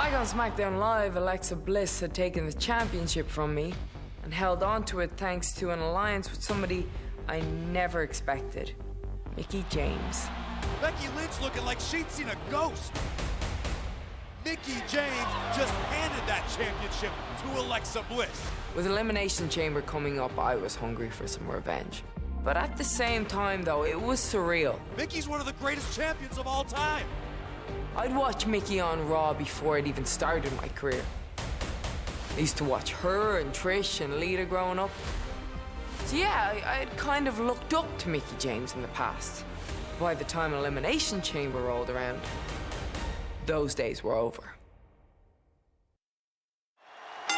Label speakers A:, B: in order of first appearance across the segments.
A: Back on SmackDown Live, Alexa Bliss had taken the championship from me and held on to it thanks to an alliance with somebody I never expected, Mickie James.
B: Becky Lynch looking like she'd seen a ghost. Mickie James just handed that championship to Alexa Bliss.
A: With Elimination Chamber coming up, I was hungry for some revenge. But at the same time, though, it was surreal.
B: Mickie's one of the greatest champions of all time.
A: I'd watch Mickie on Raw before I'd even started my career. I used to watch her and Trish and Lita growing up. So yeah, I'd kind of looked up to Mickie James in the past. By the time Elimination Chamber rolled around, those days were over.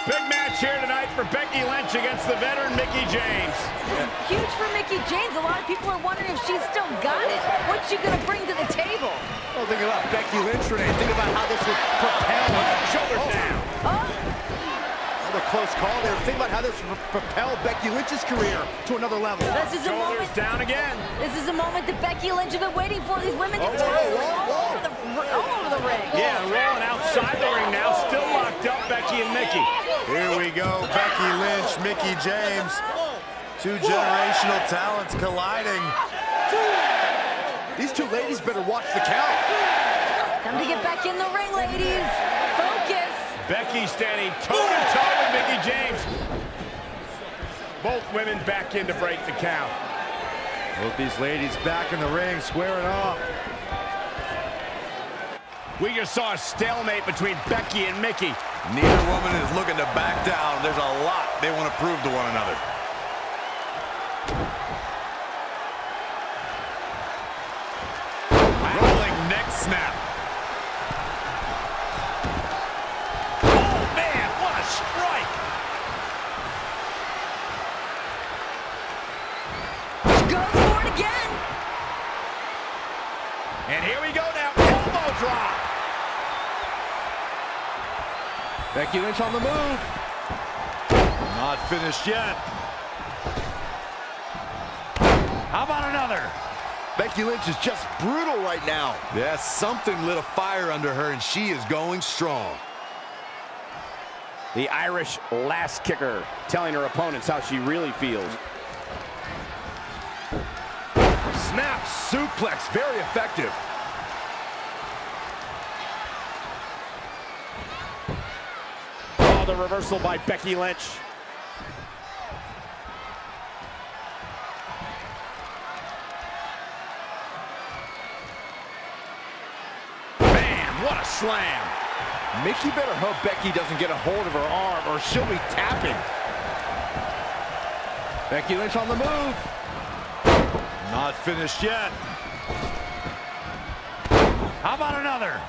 C: Big match here tonight for Becky Lynch against the veteran Mickie James.
D: This is huge for Mickie James. A lot of people are wondering if she's still got it. What's she gonna bring to the table?
E: Well, think about Becky Lynch, Renee. Think about how this would propel her.
C: Shoulders down.
E: A close call there. Think about how this would propel Becky Lynch's career to another level.
D: This is a
C: Shoulders
D: moment.
C: down again.
D: This is a moment that Becky Lynch has been waiting for. These women just all over the ring.
C: Yeah, rolling outside the ring now. Still locked up, Becky and Mickie.
F: Here we go, Becky Lynch, Mickie James. Two generational talents colliding.
E: These two ladies better watch the count.
D: Time to get back in the ring, ladies. Focus.
C: Becky standing toe-to-toe with Mickie James. Both women back in to break the count.
F: Both these ladies back in the ring, squaring off.
C: We just saw a stalemate between Becky and Mickie.
F: Neither woman is looking to back down. There's a lot they want to prove to one another. Rolling neck snap.
C: Oh, man, what a strike.
D: She goes for it again.
C: And here we go now. Elbow drop.
E: Becky Lynch on the move.
F: Not finished yet.
E: How about another? Becky Lynch is just brutal right now.
F: Yes, something lit a fire under her, and she is going strong.
C: The Irish last kicker telling her opponents how she really feels.
E: Snap suplex, very effective.
C: Oh, the reversal by Becky Lynch. Bam, what a slam.
E: Mickie better hope Becky doesn't get a hold of her arm or she'll be tapping. Becky Lynch on the move.
F: Not finished yet.
E: How about another?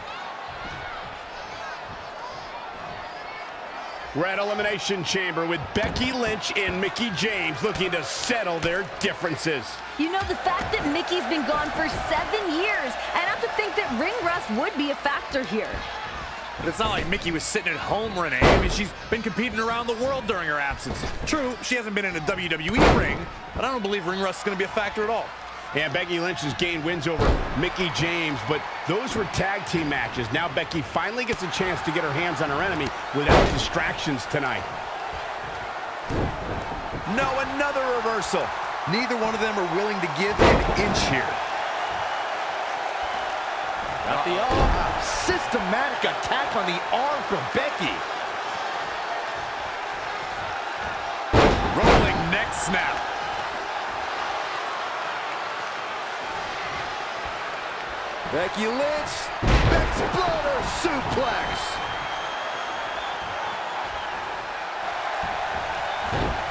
C: We're at Elimination Chamber with Becky Lynch and Mickie James looking to settle their differences.
D: You know, the fact that Mickie's been gone for 7 years, I have to think that ring rust would be a factor here.
G: But it's not like Mickie was sitting at home, Renee. I mean, she's been competing around the world during her absence. True, she hasn't been in a WWE ring, but I don't believe ring rust is going to be a factor at all.
C: Yeah, Becky Lynch has gained wins over Mickie James, but those were tag team matches. Now Becky finally gets a chance to get her hands on her enemy without distractions tonight.
E: No, another reversal. Neither one of them are willing to give an inch here.
G: Got the arm.
E: Systematic attack on the arm from Becky.
F: Rolling neck snap.
E: Becky Lynch, exploder suplex.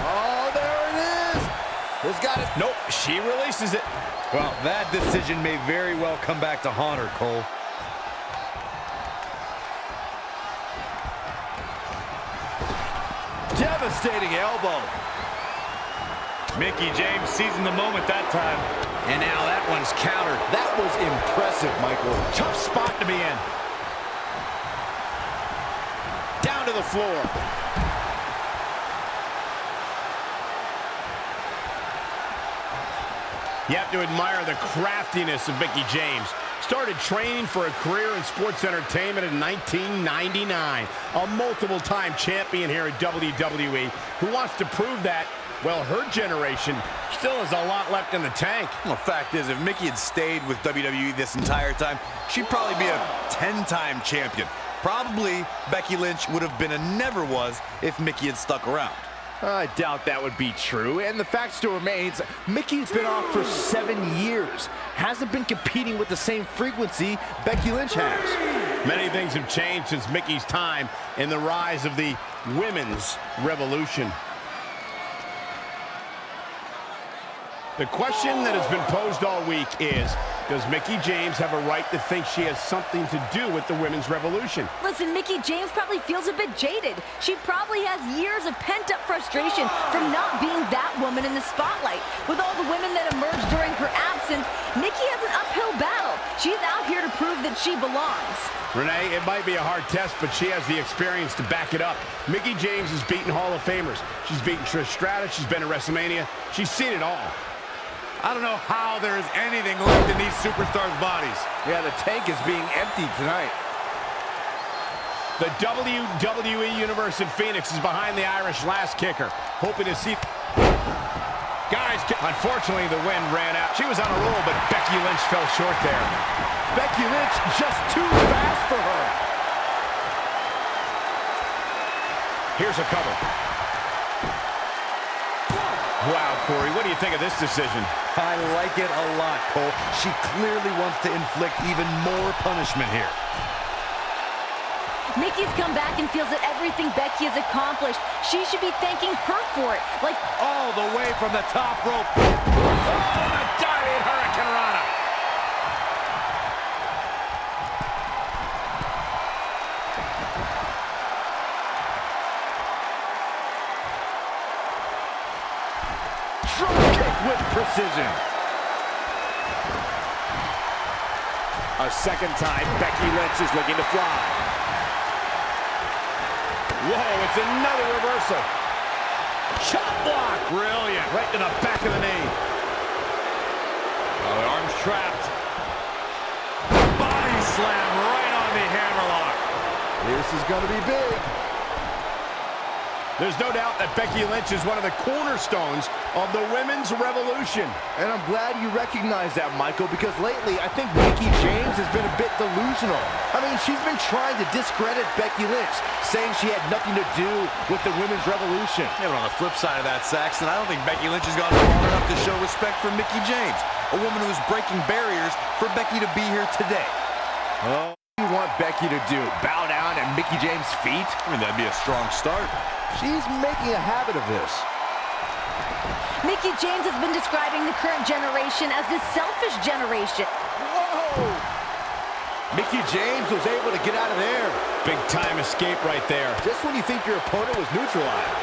E: Oh, there it is. Who's got it?
C: Nope, she releases it.
F: Well, that decision may very well come back to haunt her, Cole.
E: Devastating elbow.
G: Mickie James seizing the moment that time.
E: And now that one's countered. That was impressive, Michael.
C: Tough spot to be in. Down to the floor. You have to admire the craftiness of Mickie James. Started training for a career in sports entertainment in 1999. A multiple-time champion here at WWE who wants to prove that, well, her generation still has a lot left in the tank.
G: Well, the fact is, if Mickie had stayed with WWE this entire time, she'd probably be a 10-time champion. Probably Becky Lynch would have been a never was if Mickie had stuck around.
E: I doubt that would be true, and the fact still remains, Mickie's been off for 7 years. Hasn't been competing with the same frequency Becky Lynch has.
C: Many things have changed since Mickie's time in the rise of the women's revolution. The question that has been posed all week is, does Mickie James have a right to think she has something to do with the women's revolution?
D: Listen, Mickie James probably feels a bit jaded. She probably has years of pent-up frustration from not being that woman in the spotlight. With all the women that emerged during her absence, Mickie has an uphill battle. She's out here to prove that she belongs.
C: Renee, it might be a hard test, but she has the experience to back it up. Mickie James has beaten Hall of Famers. She's beaten Trish Stratus. She's been to WrestleMania. She's seen it all.
G: I don't know how there is anything left in these superstars' bodies.
E: Yeah, the tank is being emptied tonight.
C: The WWE Universe in Phoenix is behind the Irish last kicker, hoping to see... Guys, unfortunately, the wind ran out. She was on a roll, but Becky Lynch fell short there.
E: Becky Lynch just too fast for her.
C: Here's a cover. Wow, Corey, what do you think of this decision?
G: I like it a lot, Cole. She clearly wants to inflict even more punishment here.
D: Mickie's come back and feels that everything Becky has accomplished, she should be thanking her for it. Like
G: all the way from the top rope. Oh, the diving Hurricane Rana.
E: With precision.
C: A second time, Becky Lynch is looking to fly. Whoa, it's another reversal. Chop block. Brilliant. Right to the back of the knee.
G: Oh, the arm's trapped. Body slam right on the hammerlock.
E: This is going to be big.
C: There's no doubt that Becky Lynch is one of the cornerstones of the women's revolution.
E: And I'm glad you recognize that, Michael, because lately I think Mickie James has been a bit delusional. I mean, she's been trying to discredit Becky Lynch, saying she had nothing to do with the women's revolution.
G: Yeah, but on the flip side of that, Saxton, I don't think Becky Lynch has gone far enough to show respect for Mickie James, a woman who is breaking barriers for Becky to be here today.
E: Oh, what do you want Becky to do? Bow down at Mickie James' feet?
G: I mean, that'd be a strong start.
E: She's making a habit of this.
D: Mickie James has been describing the current generation as the selfish generation.
E: Whoa! Mickie James was able to get out of there.
C: Big time escape right there.
E: Just when you think your opponent was neutralized.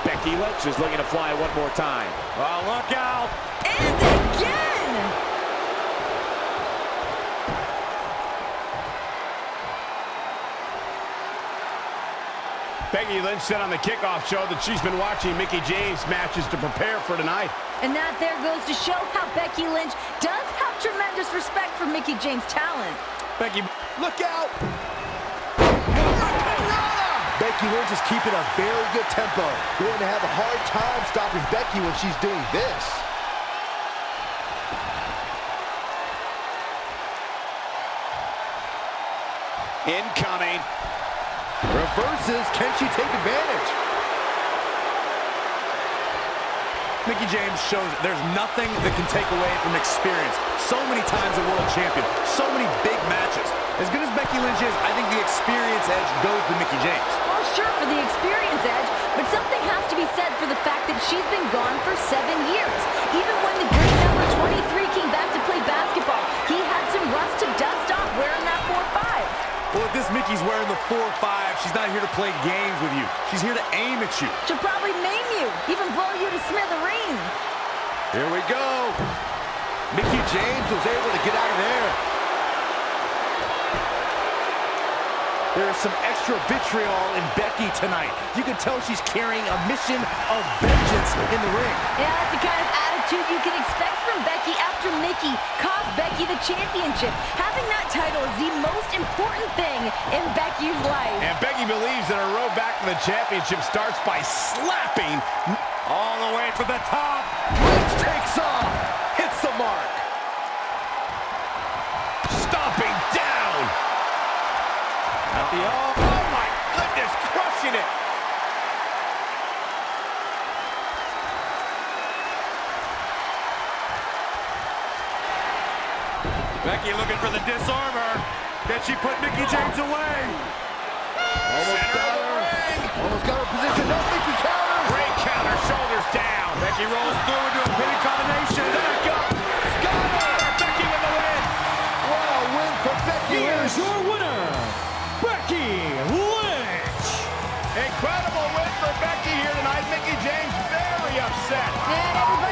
C: Becky Lynch is looking to fly one more time.
G: Oh, look out!
D: And again!
C: Becky Lynch said on the kickoff show that she's been watching Mickie James matches to prepare for tonight.
D: And that there goes to show how Becky Lynch does have tremendous respect for Mickie James' talent.
C: Becky,
E: Look out! Becky Lynch is keeping a very good tempo. You're going to have a hard time stopping Becky when she's doing this.
C: incoming.
E: Reverses. Can she take advantage?
G: Mickie James shows there's nothing that can take away from experience. So many times a world champion. So many big matches. As good as Becky Lynch is, I think the experience edge goes to Mickie James.
D: Well, sure, for the experience edge, but something has to be said for the fact that she's been gone for 7 years. Even when the great number 23 came back to play basketball, he had some rust to dust off wearing that 4-5.
G: Well, if this Mickey's wearing the 4-5, she's not here to play games with you. She's here to aim at you.
D: She'll probably maim you, even blow you to smithereens.
E: Here we go. Mickie James was able to get out of there. there is some extra vitriol in Becky tonight. You can tell she's carrying a mission of vengeance in the ring.
D: Yeah, that's the kind of attitude you can expect from Becky after Mickie cost Becky the championship. Having that title is the most important thing in Becky's life.
C: And Becky believes that her road back to the championship starts by slapping
G: All the way for the top.
E: Lynch takes off, hits the mark.
C: stomping down. At the oh my goodness, crushing it.
G: Becky looking for the disarmer. Can she put Mickie James away?
E: Almost got her. Almost got her position. No, Mickie counters.
C: Great counter, shoulders down.
G: Becky rolls through into a pinning combination.
C: Back up. Got her. Becky with the win.
E: What a win for Becky Lynch.
H: Here's your winner, Becky Lynch.
C: Incredible win for Becky here tonight. Mickie James very upset.
D: And everybody